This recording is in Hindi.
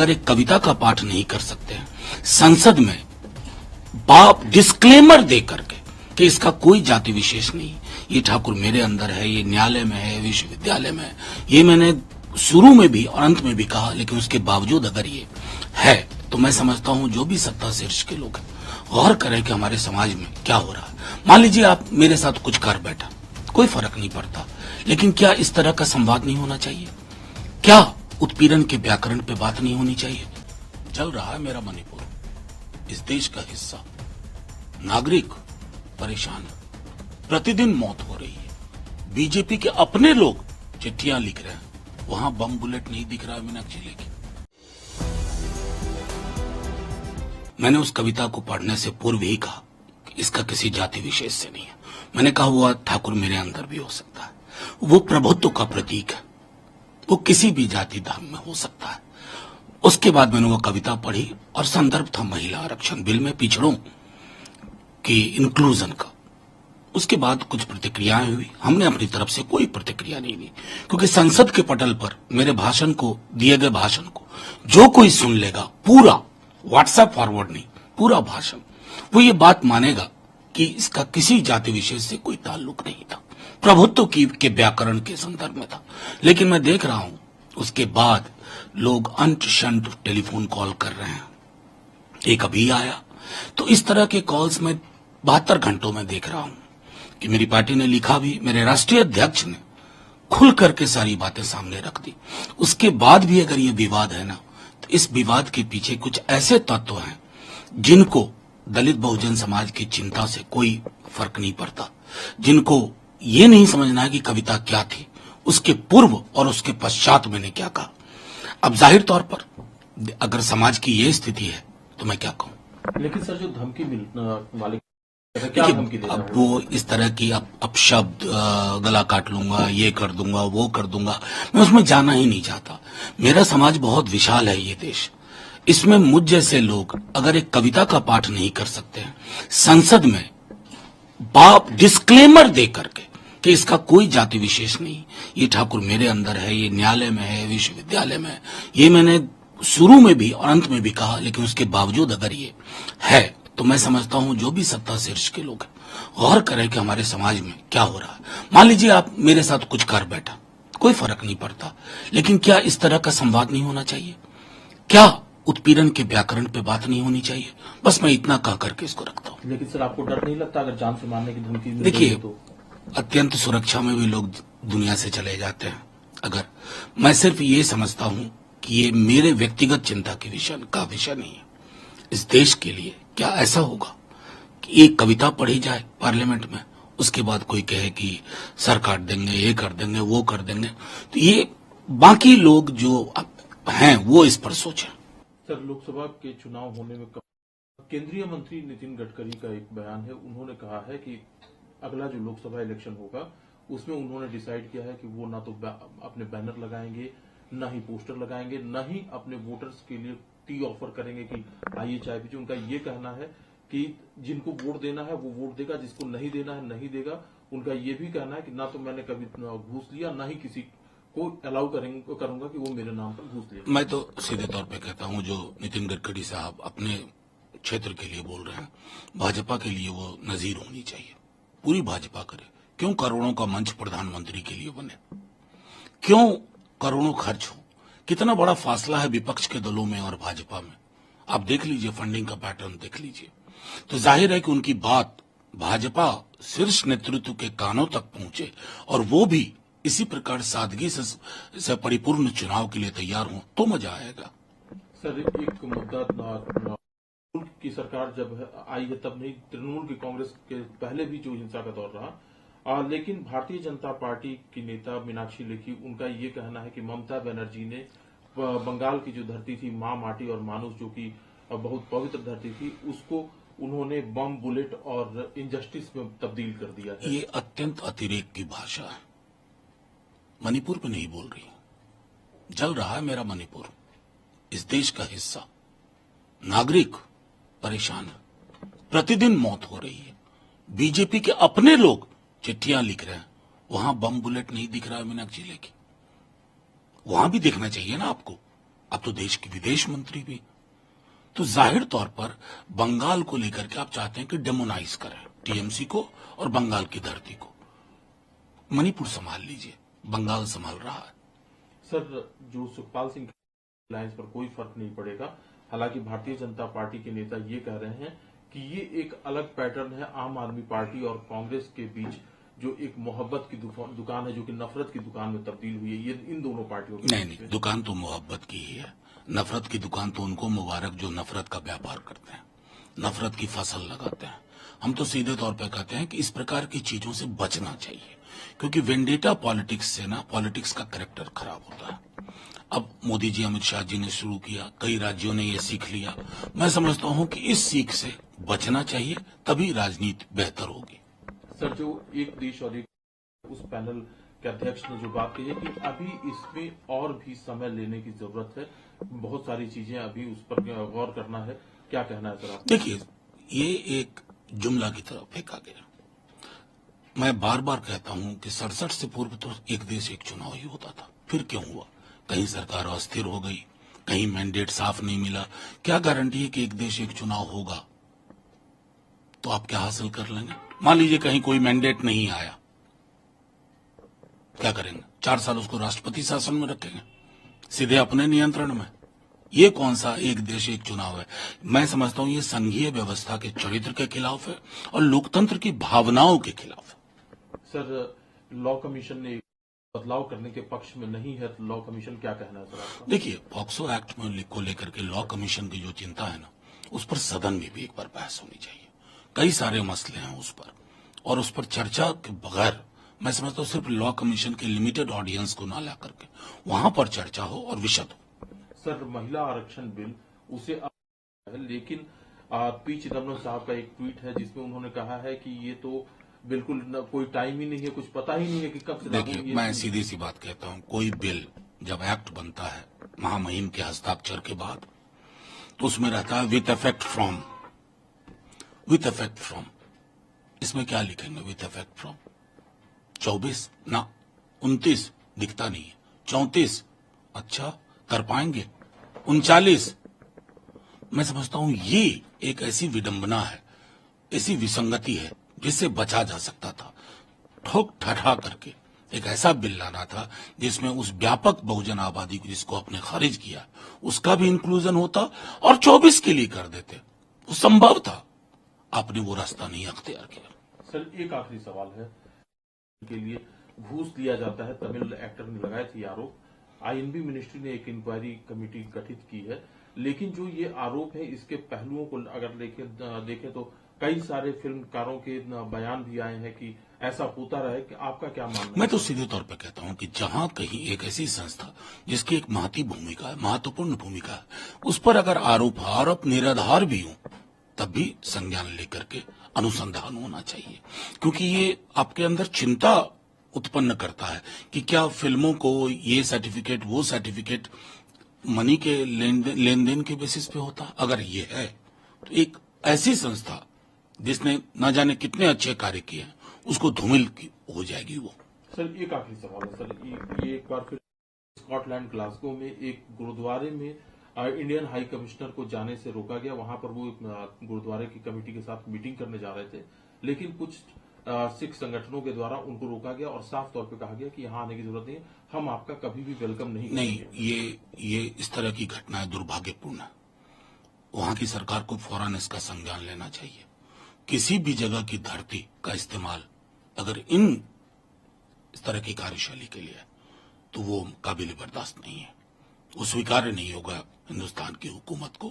अगर एक कविता का पाठ नहीं कर सकते हैं संसद में बाप डिस्क्लेमर दे करके कि इसका कोई जाति विशेष नहीं, ये ठाकुर मेरे अंदर है, ये न्यायालय में है, विश्वविद्यालय में है, ये मैंने शुरू में भी और अंत में भी कहा, लेकिन उसके बावजूद अगर ये है तो मैं समझता हूं जो भी सत्ता शीर्ष के लोग हैं गौर करें कि हमारे समाज में क्या हो रहा है। मान लीजिए आप मेरे साथ कुछ कर बैठा, कोई फर्क नहीं पड़ता, लेकिन क्या इस तरह का संवाद नहीं होना चाहिए? क्या उत्पीड़न के व्याकरण पे बात नहीं होनी चाहिए? चल रहा है मेरा मणिपुर, इस देश का हिस्सा, नागरिक परेशान है, प्रतिदिन मौत हो रही है, बीजेपी के अपने लोग चिट्ठियां लिख रहे हैं, वहां बम बुलेट नहीं दिख रहा है मीनाक्षी लेखी। मैंने उस कविता को पढ़ने से पूर्व ही कहा कि इसका किसी जाति विशेष से नहीं है। मैंने कहा हुआ ठाकुर मेरे अंदर भी हो सकता है, वो प्रभुत्व का प्रतीक है, वो किसी भी जाति धर्म में हो सकता है। उसके बाद मैंने वो कविता पढ़ी और संदर्भ था महिला आरक्षण बिल में पिछड़ों की इंक्लूजन का। उसके बाद कुछ प्रतिक्रियाएं हुई, हमने अपनी तरफ से कोई प्रतिक्रिया नहीं दी, क्योंकि संसद के पटल पर मेरे भाषण को, दिए गए भाषण को जो कोई सुन लेगा, पूरा व्हाट्सएप फॉरवर्ड नहीं, पूरा भाषण, वो ये बात मानेगा कि इसका किसी जाति विशेष से कोई ताल्लुक नहीं था, प्रभुत्व के व्याकरण के संदर्भ में था। लेकिन मैं देख रहा हूं उसके बाद लोग अंट शंट टेलीफोन कॉल कर रहे हैं। एक अभी आया, तो इस तरह के कॉल्स में 72 घंटों में देख रहा हूं कि मेरी पार्टी ने लिखा भी, मेरे राष्ट्रीय अध्यक्ष ने खुल करके सारी बातें सामने रख दी। उसके बाद भी अगर ये विवाद है ना, तो इस विवाद के पीछे कुछ ऐसे तत्व हैं जिनको दलित बहुजन समाज की चिंता से कोई फर्क नहीं पड़ता, जिनको ये नहीं समझना है कि कविता क्या थी, उसके पूर्व और उसके पश्चात मैंने क्या कहा। अब जाहिर तौर पर अगर समाज की ये स्थिति है तो मैं क्या कहूं। लेकिन सर जो धमकी वाले क्या धमकी दे रहा है? अब वो इस तरह की अब शब्द गला काट लूंगा, ये कर दूंगा, वो कर दूंगा, मैं उसमें जाना ही नहीं चाहता। मेरा समाज बहुत विशाल है, ये देश, इसमें मुझ जैसे लोग अगर एक कविता का पाठ नहीं कर सकते हैं संसद में बाप डिस्क्लेमर दे करके कि इसका कोई जाति विशेष नहीं, ये ठाकुर मेरे अंदर है, ये न्यायालय में है, विश्वविद्यालय में है, ये मैंने शुरू में भी और अंत में भी कहा, लेकिन उसके बावजूद अगर ये है तो मैं समझता हूं जो भी सत्ता शीर्ष के लोग हैं गौर करें कि हमारे समाज में क्या हो रहा है। मान लीजिए आप मेरे साथ कुछ कर बैठा, कोई फर्क नहीं पड़ता, लेकिन क्या इस तरह का संवाद नहीं होना चाहिए? क्या उत्पीड़न के व्याकरण पे बात नहीं होनी चाहिए? बस मैं इतना कह करके इसको रखता हूं। लेकिन सर आपको डर नहीं लगता अगर जान से मारने की धमकी मिल देखिए, तो? अत्यंत सुरक्षा में भी लोग दुनिया से चले जाते हैं। अगर मैं सिर्फ ये समझता हूं कि ये मेरे व्यक्तिगत चिंता के का विषय नहीं है। इस देश के लिए क्या ऐसा होगा कि एक कविता पढ़ी जाए पार्लियामेंट में, उसके बाद कोई कहे कि सर काट देंगे, ये कर देंगे, वो कर देंगे, तो ये बाकी लोग जो हैं वो इस पर सोचें। सर लोकसभा के चुनाव होने में केंद्रीय मंत्री नितिन गडकरी का एक बयान है, उन्होंने कहा है कि अगला जो लोकसभा इलेक्शन होगा उसमें उन्होंने डिसाइड किया है कि वो ना तो अपने बैनर लगाएंगे, ना ही पोस्टर लगाएंगे, ना ही अपने वोटर्स के लिए टी ऑफर करेंगे कि आइए चाय पीजिए। उनका ये कहना है कि जिनको वोट देना है वो वोट देगा, जिसको नहीं देना है नहीं देगा। उनका ये भी कहना है कि ना तो मैंने कभी घूस लिया, ना ही किसी को अलाउ करूंगा कि वो मेरे नाम पर घूस ले। मैं तो सीधे तौर पे कहता हूं जो नितिन गडकरी साहब अपने क्षेत्र के लिए बोल रहे हैं, भाजपा के लिए वो नजीर होनी चाहिए। पूरी भाजपा करे, क्यों करोड़ों का मंच प्रधानमंत्री के लिए बने, क्यों करोड़ों खर्च हो, कितना बड़ा फासला है विपक्ष के दलों में और भाजपा में। आप देख लीजिए, फंडिंग का पैटर्न देख लीजिए, तो जाहिर है कि उनकी बात भाजपा शीर्ष नेतृत्व के कानों तक पहुंचे और वो भी इसी प्रकार सादगी से परिपूर्ण चुनाव के लिए तैयार हो तो मजा आएगा। सर एक मुद्दा की सरकार जब आई है तब नहीं, तृणमूल की कांग्रेस के पहले भी जो हिंसा का दौर रहा, लेकिन भारतीय जनता पार्टी की नेता मीनाक्षी लेखी, उनका ये कहना है कि ममता बनर्जी ने बंगाल की जो धरती थी, मां माटी और मानुष, जो कि बहुत पवित्र धरती थी, उसको उन्होंने बम बुलेट और इनजस्टिस में तब्दील कर दिया है। ये अत्यंत अतिरेक की भाषा है। मणिपुर पे नहीं बोल रही, जल रहा है मेरा मणिपुर, इस देश का हिस्सा, नागरिक परेशान है, प्रतिदिन मौत हो रही है, बीजेपी के अपने लोग चिट्ठियां लिख रहे हैं, वहां बम बुलेट नहीं दिख रहा है मीनाक्षी लेखी, वहां भी देखना चाहिए ना आपको। अब तो देश की विदेश मंत्री भी। तो जाहिर तौर पर बंगाल को लेकर के आप चाहते हैं कि डेमोनाइज करें टीएमसी को और बंगाल की धरती को। मणिपुर संभाल लीजिए, बंगाल संभाल रहा है। सर, जो सुखपाल सिंह लाइन्स पर कोई फर्क नहीं पड़ेगा। हालांकि भारतीय जनता पार्टी के नेता ये कह रहे हैं कि ये एक अलग पैटर्न है आम आदमी पार्टी और कांग्रेस के बीच, जो एक मोहब्बत की दुकान है जो कि नफरत की दुकान में तब्दील हुई है। ये इन दोनों पार्टियों की नहीं, दुकान तो मोहब्बत की ही है। नफरत की दुकान तो उनको मुबारक जो नफरत का व्यापार करते हैं, नफरत की फसल लगाते हैं। हम तो सीधे तौर पे कहते हैं कि इस प्रकार की चीजों से बचना चाहिए, क्योंकि वेंडेटा पॉलिटिक्स से ना पॉलिटिक्स का कैरेक्टर खराब होता है। अब मोदी जी, अमित शाह जी ने शुरू किया, कई राज्यों ने ये सीख लिया। मैं समझता हूं कि इस सीख से बचना चाहिए, तभी राजनीति बेहतर होगी। सर, जो एक देश और एक, उस पैनल के अध्यक्ष ने जो बात कही है कि अभी इसमें और भी समय लेने की जरूरत है, बहुत सारी चीजें अभी उस पर गौर करना है। क्या कहना है सर आप? देखिए, ये एक जुमला की तरफ फेंका गया। मैं बार बार कहता हूं कि 67 से पूर्व तो एक देश एक चुनाव ही होता था। फिर क्यों हुआ? कहीं सरकार अस्थिर हो गई, कहीं मैंडेट साफ नहीं मिला। क्या गारंटी है कि एक देश एक चुनाव होगा तो आप क्या हासिल कर लेंगे? मान लीजिए कहीं कोई मैंडेट नहीं आया, क्या करेंगे? 4 साल उसको राष्ट्रपति शासन में रखेंगे, सीधे अपने नियंत्रण में। ये कौन सा एक देश एक चुनाव है? मैं समझता हूं ये संघीय व्यवस्था के चरित्र के खिलाफ है और लोकतंत्र की भावनाओं के खिलाफ है। सर, लॉ कमीशन ने बदलाव करने के पक्ष में नहीं है, तो लॉ कमीशन क्या कहना है सर आपका? देखिए, पॉक्सो एक्ट में को लेकर के लॉ कमीशन की जो चिंता है ना, उस पर सदन में भी एक बार बहस होनी चाहिए। कई सारे मसले हैं उस पर, और उस पर चर्चा के बगैर मैं समझता हूँ सिर्फ लॉ कमीशन के लिमिटेड ऑडियंस को ना ला करके वहां पर चर्चा हो और विशद हो। सर, महिला आरक्षण बिल उसे है, लेकिन पी चिदम्बरम साहब का एक ट्वीट है जिसमें उन्होंने कहा है कि ये तो बिल्कुल कोई टाइम ही नहीं है, कुछ पता ही नहीं है कि कब से। देखिए, मैं सीधी सी बात कहता हूं, कोई बिल जब एक्ट बनता है महामहिम के हस्ताक्षर के बाद, तो उसमें रहता है with effect from. With effect from, इसमें क्या लिखेंगे विथ इफेक्ट फ्रॉम? 24 ना, 29 दिखता नहीं है, 34 अच्छा कर पाएंगे, 39। मैं समझता हूं ये एक ऐसी विडंबना है, ऐसी विसंगति है जिससे बचा जा सकता था। ठोक ठठा करके एक ऐसा बिल लाना था जिसमें उस व्यापक बहुजन आबादी को जिसको आपने खारिज किया उसका भी इंक्लूजन होता और 24 के लिए कर देते। वो संभव था, आपने वो रास्ता नहीं अख्तियार किया। सर, एक आखिरी सवाल है के लिए घूस लिया जाता है, तमिल एक्टर ने लगाए थे आरोप। आईएनबी मिनिस्ट्री ने एक इंक्वायरी कमेटी गठित की है, लेकिन जो ये आरोप है इसके पहलुओं को अगर देखें तो कई सारे फिल्मकारों के बयान भी आए हैं कि ऐसा होता रहे। कि आपका क्या मानना है? मैं तो सीधे तौर पर कहता हूं कि जहां कहीं एक ऐसी संस्था जिसकी एक महत्वपूर्ण भूमिका है, उस पर अगर आरोप निराधार भी हो, तब भी संज्ञान लेकर के अनुसंधान होना चाहिए, क्योंकि ये आपके अंदर चिंता उत्पन्न करता है कि क्या फिल्मों को ये सर्टिफिकेट वो सर्टिफिकेट मनी के लेन देन के बेसिस पे होता। अगर ये है तो एक ऐसी संस्था जिसने न जाने कितने अच्छे कार्य किए हैं उसको धूमिल हो जाएगी वो। सर, एक आखिरी सवाल है सर, ये एक बार फिर स्कॉटलैंड ग्लासगो में एक गुरुद्वारे में इंडियन हाई कमिश्नर को जाने से रोका गया। वहां पर वो गुरुद्वारे की कमेटी के साथ मीटिंग करने जा रहे थे, लेकिन कुछ सिख संगठनों के द्वारा उनको रोका गया और साफ तौर पे कहा गया कि यहाँ आने की जरूरत नहीं है, हम आपका कभी भी वेलकम नहीं करेंगे। ये इस तरह की घटनाएं दुर्भाग्यपूर्ण है। वहां की सरकार को फौरन इसका संज्ञान लेना चाहिए। किसी भी जगह की धरती का इस्तेमाल अगर इस तरह की कार्यशैली के लिए तो वो काबिल बर्दाश्त नहीं है, वो स्वीकार्य नहीं होगा हिंदुस्तान की हुकूमत को।